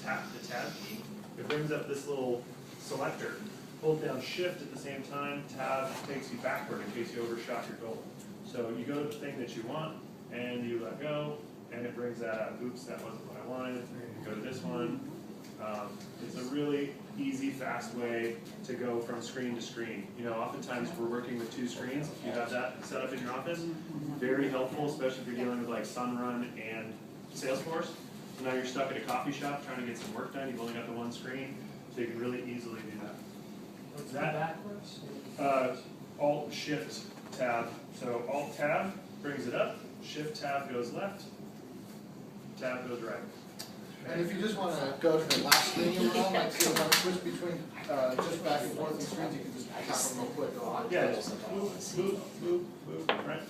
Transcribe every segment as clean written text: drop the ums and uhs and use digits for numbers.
tap the tab key, it brings up this little selector. Hold down shift at the same time, tab takes you backward in case you overshot your goal. So you go to the thing that you want, and you let go, and it brings that up. Oops, that wasn't what I wanted. You go to this one. It's a really easy, fast way to go from screen to screen. You know, oftentimes we're working with two screens. If you have that set up in your office, very helpful, especially if you're dealing with like Sunrun and Salesforce. So now you're stuck at a coffee shop trying to get some work done. You've only got the one screen, so you can really easily do that. What's that backwards? Alt Shift Tab. So Alt Tab brings it up. Shift Tab goes left. Tab goes right. And if you just want to go to the last screen you were on, like so you want to switch between just back and forth in screens, you can just tap them real quick. Yeah, just boop, boop, boop, right?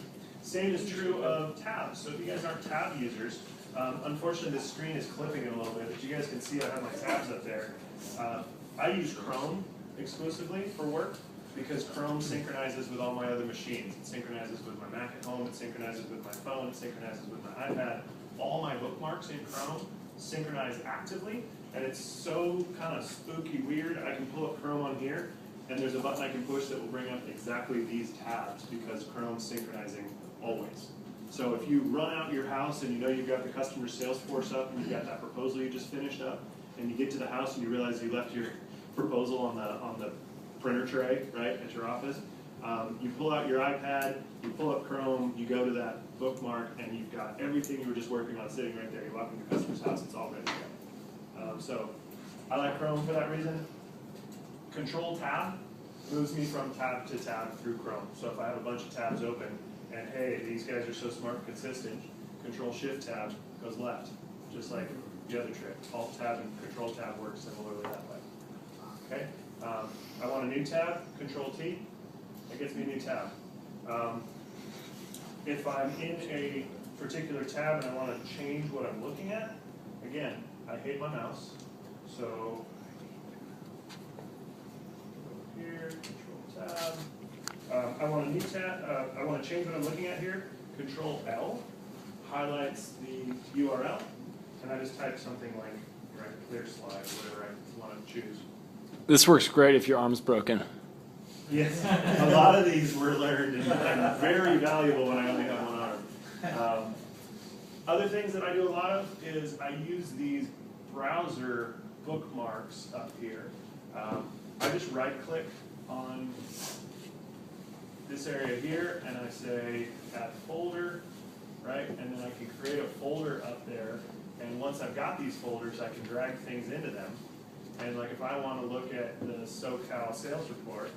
Same is true of tabs. So if you guys aren't tab users, unfortunately this screen is clipping it a little bit, but you guys can see I have my tabs up there. I use Chrome exclusively for work because Chrome synchronizes with all my other machines. It synchronizes with my Mac at home, it synchronizes with my phone, it synchronizes with my iPad. All my bookmarks in Chrome synchronize actively, and it's so kind of spooky weird. I can pull up Chrome on here, and there's a button I can push that will bring up exactly these tabs because Chrome's synchronizing always. So if you run out your house and you know you've got the customer Salesforce up and you've got that proposal you just finished up, and you get to the house and you realize you left your proposal on the printer tray, right, at your office, you pull out your iPad, you pull up Chrome, you go to that bookmark, and you've got everything you were just working on sitting right there. You walk into your customer's house, it's all ready to go. So I like Chrome for that reason. Control Tab moves me from tab to tab through Chrome. So if I have a bunch of tabs open, and hey, these guys are so smart and consistent, Control Shift Tab goes left, just like the other trick. Alt Tab and Control Tab work similarly that way. Okay. I want a new tab, Control T, that gets me a new tab. If I'm in a particular tab and I want to change what I'm looking at, again, I hate my mouse, so here, Control Tab. I want a new tab. I want to change what I'm looking at here. Control L highlights the URL, and I just type something like clear slide, whatever I want to choose. This works great if your arm's broken. Yes, a lot of these were learned and very valuable when I only have one arm. Other things that I do a lot of is I use these browser bookmarks up here. I just right-click on this area here and I say add folder, right? And then I can create a folder up there. And once I've got these folders, I can drag things into them. And like if I want to look at the SoCal sales report,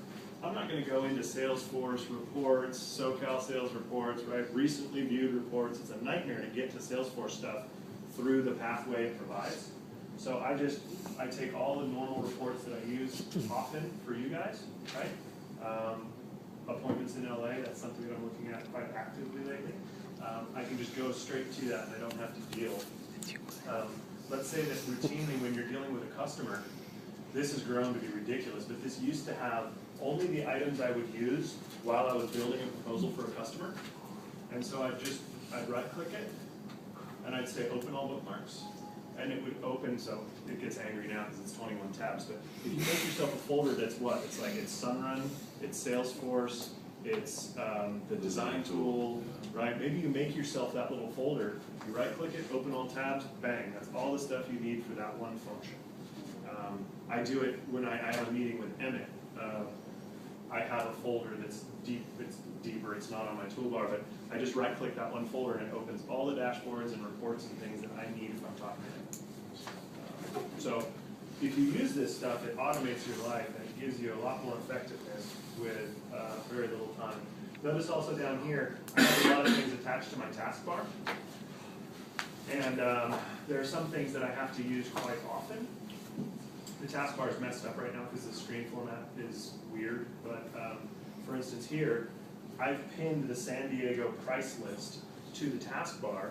I'm not going to go into Salesforce reports, SoCal sales reports, right? Recently viewed reports. It's a nightmare to get to Salesforce stuff through the pathway it provides. So I take all the normal reports that I use often for you guys, right? Appointments in LA, that's something that I'm looking at quite actively lately. I can just go straight to that and I don't have to deal. Let's say that routinely when you're dealing with a customer, this has grown to be ridiculous, but this used to have only the items I would use while I was building a proposal for a customer. And so I'd right-click it, and I'd say open all bookmarks. And it would open, so it gets angry now because it's 21 tabs, but if you make yourself a folder that's what? It's like it's Sunrun, it's Salesforce, it's the design tool, right? Maybe you make yourself that little folder, you right-click it, open all tabs, bang. That's all the stuff you need for that one function. I do it when I have a meeting with Emmett. I have a folder that's deeper, it's not on my toolbar, but I just right-click that one folder and it opens all the dashboards and reports and things that I need if I'm talking to him. So if you use this stuff, it automates your life and it gives you a lot more effectiveness with very little time. Notice also down here, I have a lot of things attached to my taskbar. And there are some things that I have to use quite often. The taskbar is messed up right now because the screen format is weird, but for instance here, I've pinned the San Diego price list to the taskbar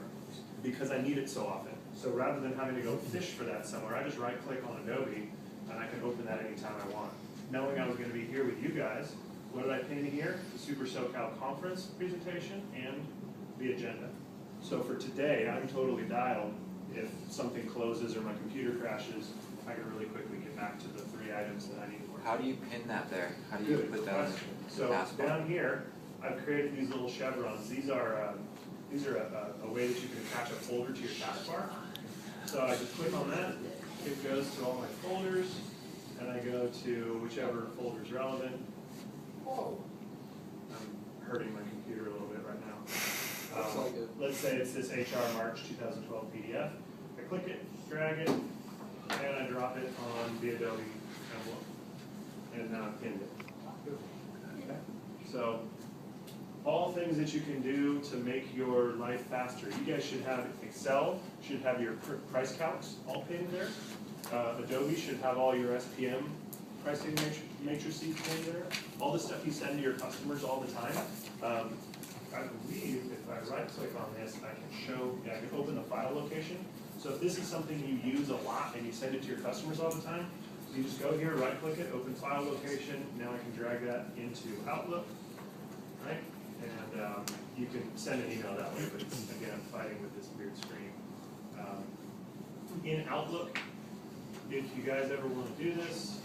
because I need it so often. So rather than having to go fish for that somewhere, I just right-click on Adobe and I can open that anytime I want. Knowing I was going to be here with you guys, what did I pin here? The Super SoCal conference presentation and the agenda. So for today, I'm totally dialed if something closes or my computer crashes, I can really quickly get back to the 3 items that I need to work. How do you pin that there? How do you Good put that on question. the So taskbar? down here, I've created these little chevrons. These are a way that you can attach a folder to your taskbar. So I just click on that, it goes to all my folders, and I go to whichever folder is relevant. Whoa. I'm hurting my computer a little bit right now. Looks like it. Let's say it's this HR March 2012 PDF. I click it, drag it, and I drop it on the Adobe envelope. And now I've pinned it. Okay. So, all things that you can do to make your life faster. You guys should have Excel, should have your price calcs all pinned there. Adobe should have all your SPM pricing matrices pinned there. All the stuff you send to your customers all the time. I believe if I right click on this, I can open the file location. So if this is something you use a lot and you send it to your customers all the time, you just go here, right click it, open file location. Now I can drag that into Outlook, right? And you can send an email that way, but again, I'm fighting with this weird screen. In Outlook, if you guys ever want to do this,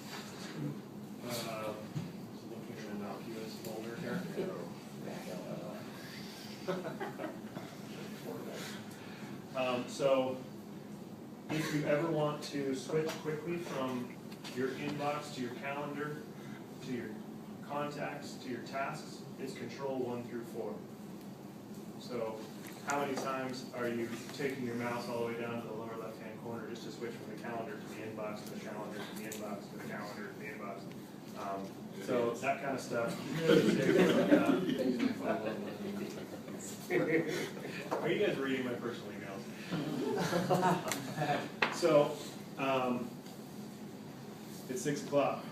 looking at an innocuous folder here. So if you ever want to switch quickly from your inbox to your calendar, to your contacts, to your tasks, it's Control 1 through 4. So how many times are you taking your mouse all the way down to the lower left-hand corner just to switch from the calendar to the inbox, to the calendar, to the inbox, to the calendar, to the inbox? So that kind of stuff. Are you guys reading my personal emails? So, it's 6 o'clock.